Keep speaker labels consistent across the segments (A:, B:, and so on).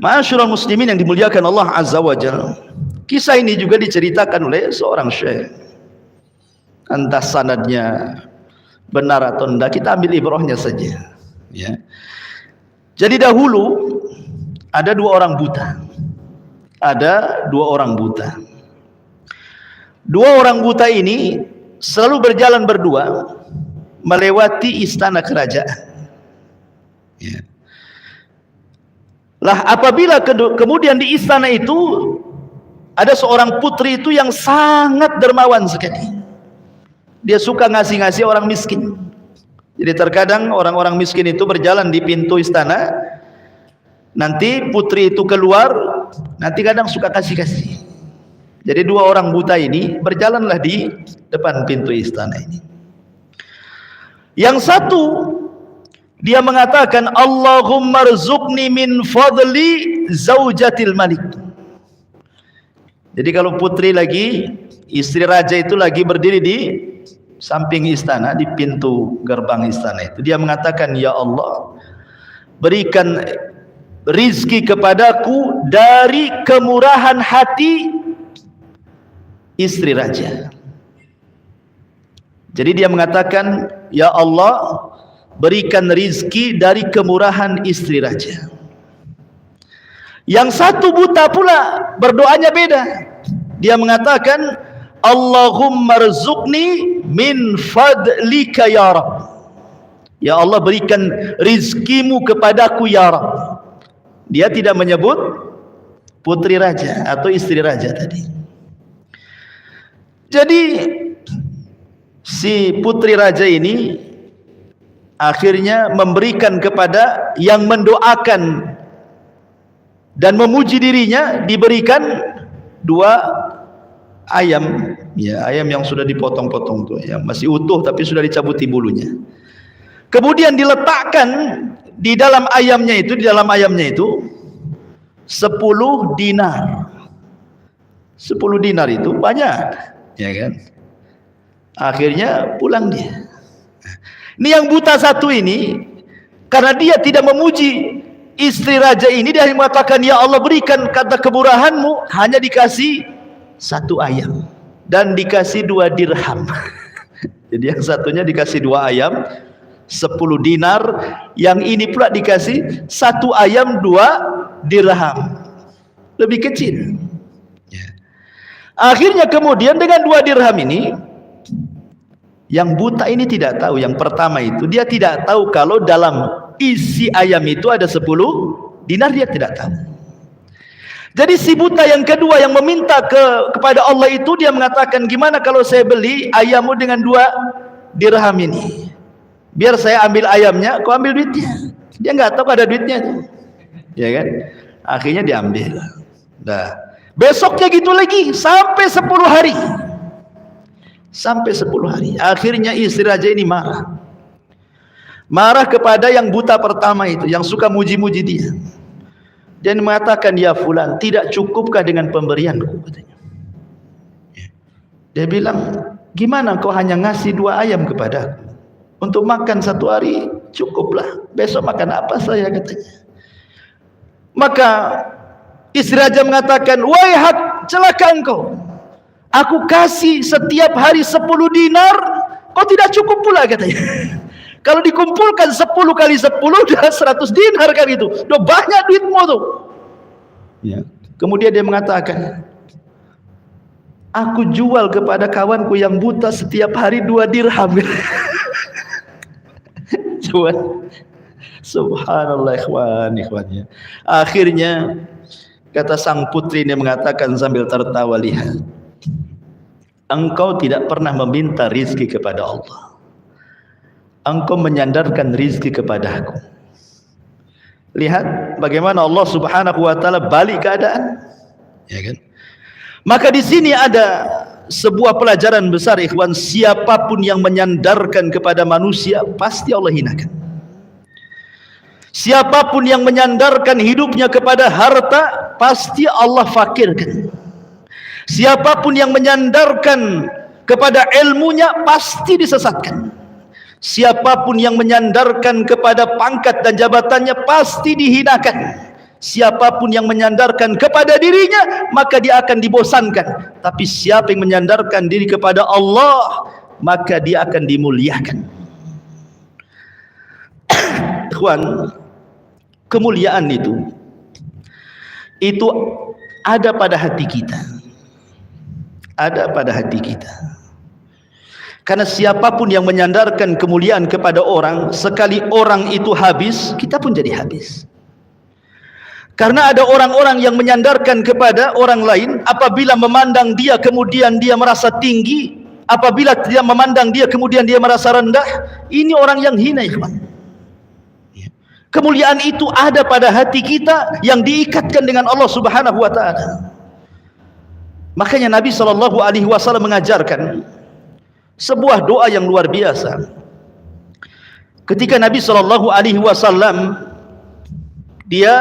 A: Ma'asyiral muslimin yang dimuliakan Allah Azza wa Jalla, kisah ini juga diceritakan oleh seorang syekh. Entah sanadnya benar atau tidak, kita ambil ibrahnya saja, ya. Jadi dahulu ada dua orang buta. Ada dua orang buta. Dua orang buta ini selalu berjalan berdua melewati istana kerajaan, ya. Lah apabila kemudian di istana itu ada seorang putri itu yang sangat dermawan sekali. Dia suka ngasih-ngasih orang miskin. Jadi terkadang orang-orang miskin itu berjalan di pintu istana, nanti putri itu keluar, nanti kadang suka kasih-kasih. Jadi dua orang buta ini berjalanlah di depan pintu istana ini. Yang satu dia mengatakan, Allahumma rzuqni min fadli zaujatil malik. Jadi kalau putri lagi, istri raja itu lagi berdiri di samping istana, di pintu gerbang istana itu, dia mengatakan, ya Allah, berikan rizki kepadaku dari kemurahan hati istri raja. Jadi dia mengatakan, ya Allah, berikan rizki dari kemurahan istri raja. Yang satu buta pula berdoanya beda. Dia mengatakan, Allahumma rzuqni min fadlika ya Rabb. Ya Allah, berikan rizkimu kepadaku ya Rabb. Dia tidak menyebut putri raja atau istri raja tadi. Jadi si putri raja ini akhirnya memberikan kepada yang mendoakan dan memuji dirinya, diberikan dua ayam, ya, ayam yang sudah dipotong-potong tuh, yang masih utuh tapi sudah dicabuti bulunya. Kemudian diletakkan di dalam ayamnya itu, 10 dinar. 10 dinar itu banyak, ya kan? Akhirnya pulang dia. Ini yang buta satu ini, karena dia tidak memuji istri raja ini, dia mengatakan, ya Allah, berikan kata kemurahanmu, hanya dikasih 1 ayam dan dikasih 2 dirham. Jadi yang satunya dikasih 2 ayam 10 dinar, yang ini pula dikasih 1 ayam 2 dirham, lebih kecil, ya. Akhirnya kemudian dengan 2 dirham ini, yang buta ini tidak tahu. Yang pertama itu dia tidak tahu kalau dalam isi ayam itu ada 10 dinar, dia tidak tahu. Jadi si buta yang kedua yang meminta kepada Allah itu, dia mengatakan, gimana kalau saya beli ayammu dengan 2 dirham ini, biar saya ambil ayamnya, kau ambil duitnya. Dia nggak tahu ada duitnya, ya kan? Akhirnya diambil. Nah, besoknya gitu lagi sampai 10 hari. Sampai 10 hari. Akhirnya istri raja ini marah. Marah kepada yang buta pertama itu, yang suka muji-muji dia. Dan mengatakan, ya fulan, tidak cukupkah dengan pemberianku, katanya. Dia bilang, gimana kau hanya ngasih 2 ayam kepadaku? Untuk makan 1 hari cukuplah. Besok makan apa saya, katanya. Maka istri raja mengatakan, waihat, celaka engkau. Aku kasih setiap hari 10 dinar, kau tidak cukup pula, katanya. Kalau dikumpulkan 10 kali 10 udah 100 dinar kan itu. Udah banyak duitmu tuh. Ya. Kemudian dia mengatakan, aku jual kepada kawanku yang buta setiap hari 2 dirham. Jual. Subhanallah, ikhwan. Akhirnya kata sang putri ini mengatakan sambil tertawa, lihat, engkau tidak pernah meminta rizki kepada Allah. Engkau menyandarkan rizki kepada aku. Lihat bagaimana Allah Subhanahu wa taala balik keadaan, ya kan? Maka di sini ada sebuah pelajaran besar, ikhwan. Siapapun yang menyandarkan kepada manusia, pasti Allah hinakan. Siapapun yang menyandarkan hidupnya kepada harta, pasti Allah fakirkan. Siapapun yang menyandarkan kepada ilmunya, pasti disesatkan. Siapapun yang menyandarkan kepada pangkat dan jabatannya, pasti dihinakan. Siapapun yang menyandarkan kepada dirinya, maka dia akan dibosankan. Tapi siapa yang menyandarkan diri kepada Allah, maka dia akan dimuliakan. Ikhwan, kemuliaan itu ada pada hati kita. Ada pada hati kita. Karena siapapun yang menyandarkan kemuliaan kepada orang, sekali orang itu habis, kita pun jadi habis. Karena ada orang-orang yang menyandarkan kepada orang lain, apabila memandang dia kemudian dia merasa tinggi, apabila dia memandang dia kemudian dia merasa rendah. Ini orang yang hina, ikhwan. Kemuliaan itu ada pada hati kita yang diikatkan dengan Allah Subhanahu wa taala. Makanya Nabi SAW mengajarkan sebuah doa yang luar biasa. Ketika Nabi SAW dia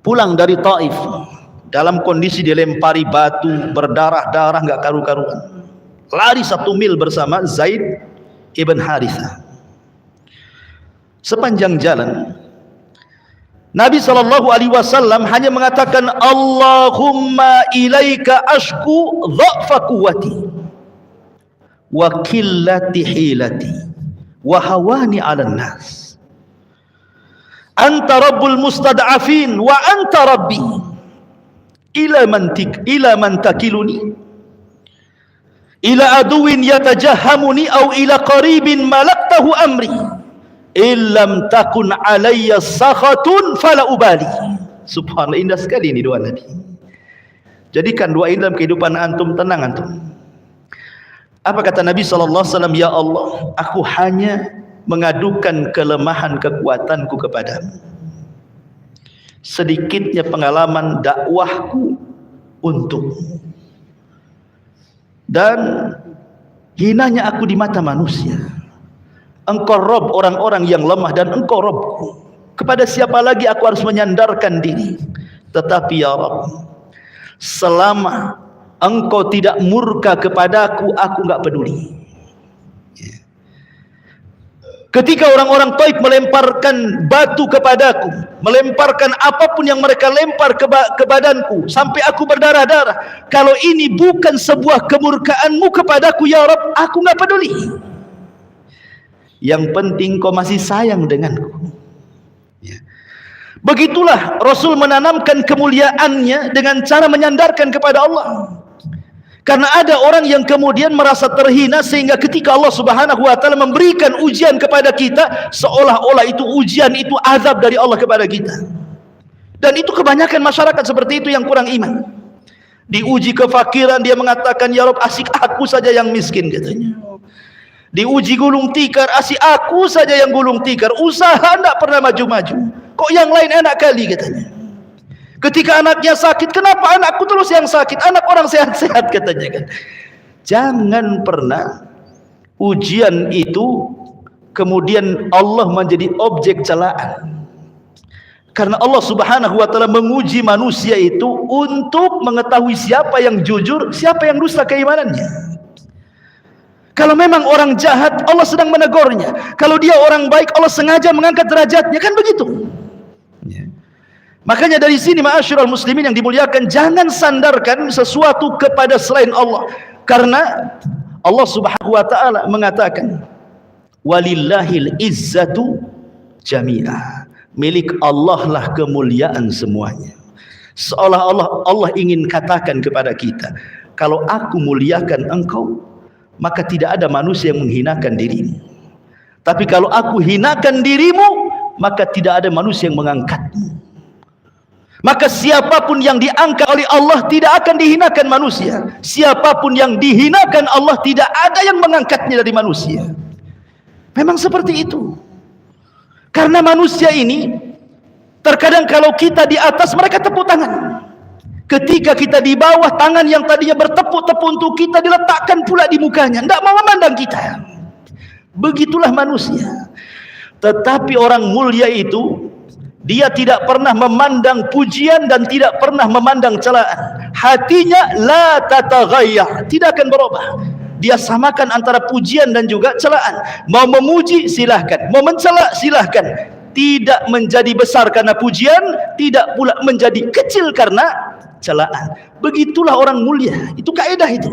A: pulang dari Taif dalam kondisi dilempari batu, berdarah-darah, enggak karu-karuan, lari 1 mil bersama Zaid ibn Harithah. Sepanjang jalan Nabi SAW hanya mengatakan, Allahumma ilaika ashku dha'fa quwwati wa qillati hilati wa hawani 'alan nas. Anta rabbul mustad'afin wa anta rabbi. Ila man takiluni? Ila aduwin yatajahhamuni aw ila qaribin malaktahu amri. Illam takun alayya sakhatun fala ubali. Subhanallah, indah sekali ini doa Nabi. Jadikan doa ini dalam kehidupan antum, tenang antum. Apa kata Nabi SAW? Ya Allah, aku hanya mengadukan kelemahan kekuatanku kepadamu. Sedikitnya pengalaman dakwahku untukmu, dan hinanya aku di mata manusia. Engkau Rob orang-orang yang lemah, dan Engkau Robku. Kepada siapa lagi aku harus menyandarkan diri? Tetapi ya Rabb, selama Engkau tidak murka kepadaku, aku enggak peduli. Ketika orang-orang Taif melemparkan batu kepadaku, melemparkan apapun yang mereka lempar ke badanku, sampai aku berdarah-darah, kalau ini bukan sebuah kemurkaanmu kepadaku ya Rabb, aku enggak peduli. Yang penting kau masih sayang denganku. Begitulah Rasul menanamkan kemuliaannya dengan cara menyandarkan kepada Allah. Karena ada orang yang kemudian merasa terhina, sehingga ketika Allah Subhanahu wa taala memberikan ujian kepada kita, seolah-olah itu ujian itu azab dari Allah kepada kita. Dan itu kebanyakan masyarakat seperti itu yang kurang iman. Diuji kefakiran, dia mengatakan, ya Rabb, asik aku saja yang miskin, katanya. Diuji gulung tikar, asik aku saja yang gulung tikar, usaha tidak pernah maju-maju, kok yang lain enak kali, katanya. Ketika anaknya sakit, kenapa anakku terus yang sakit, anak orang sehat-sehat, katanya kan. Jangan pernah ujian itu kemudian Allah menjadi objek celaan. Karena Allah Subhanahu wa taala menguji manusia itu untuk mengetahui siapa yang jujur, siapa yang dusta keimanannya. Kalau memang orang jahat, Allah sedang menegurnya. Kalau dia orang baik, Allah sengaja mengangkat derajatnya, kan begitu. Makanya dari sini ma'asyiral muslimin yang dimuliakan, jangan sandarkan sesuatu kepada selain Allah. Karena Allah Subhanahu wa taala mengatakan, walillahil izzatu jami'ah. Milik Allah lah kemuliaan semuanya. Seolah-olah Allah ingin katakan kepada kita, kalau aku muliakan engkau, maka tidak ada manusia yang menghinakan dirimu. Tapi kalau aku hinakan dirimu, maka tidak ada manusia yang mengangkatmu. Maka siapapun yang diangkat oleh Allah tidak akan dihinakan manusia. Siapapun yang dihinakan Allah, tidak ada yang mengangkatnya dari manusia. Memang seperti itu. Karena manusia ini, terkadang kalau kita di atas, mereka tepuk tangan. Ketika kita di bawah, tangan yang tadinya bertepuk-tepuk untuk kita diletakkan pula di mukanya, tidak mau memandang kita. Begitulah manusia. Tetapi orang mulia itu, dia tidak pernah memandang pujian dan tidak pernah memandang celaan. Hatinya la tataghayyar, tidak akan berubah. Dia samakan antara pujian dan juga celaan. Mau memuji silahkan, mau mencela silahkan. tidak menjadi besar karena pujian, tidak pula menjadi kecil karena celaan. Begitulah orang mulia. Itu kaidah itu.